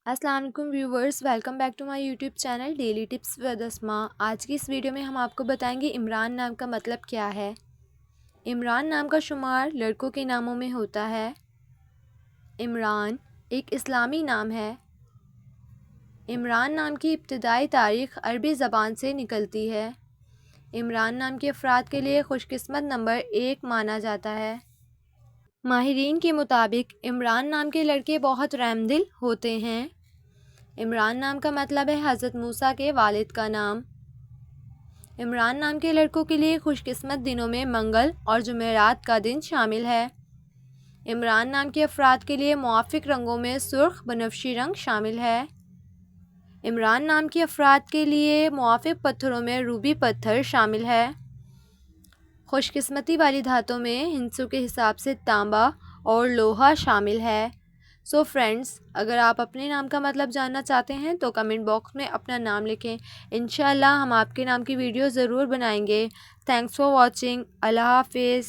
अस्सलाम वालेकुम viewers, welcome back to my YouTube channel daily tips with Asma. आज की इस वीडियो में हम आपको बताएंगे इमरान नाम का मतलब क्या है। इमरान नाम का शुमार लड़कों के नामों में होता है। इमरान एक इस्लामी नाम है। इमरान नाम की इब्तिदाई तारीख़ अरबी ज़बान से निकलती है। इमरान नाम के अफराद के लिए खुशकिस्मत नंबर 1 माना जाता है। माहिरीन के मुताबिक इमरान नाम के लड़के बहुत रहमदिल होते हैं। इमरान नाम का मतलब है हज़रत मूसा के वालिद का नाम। इमरान नाम के लड़कों के लिए खुशकिस्मत दिनों में मंगल और जुमेरात का दिन शामिल है। इमरान नाम के अफराद के लिए मुआफ़िक रंगों में सुर्ख बनफशी रंग शामिल है। इमरान नाम के अफराद के लिए मुआफ़िक पत्थरों में रूबी पत्थर शामिल है। खुशकिस्मती वाली धातों में हिंसों के हिसाब से तांबा और लोहा शामिल है। सो फ्रेंड्स, अगर आप अपने नाम का मतलब जानना चाहते हैं तो कमेंट बॉक्स में अपना नाम लिखें। इंशाल्लाह हम आपके नाम की वीडियो ज़रूर बनाएंगे। Thanks for watching. अल्लाह हाफिज़।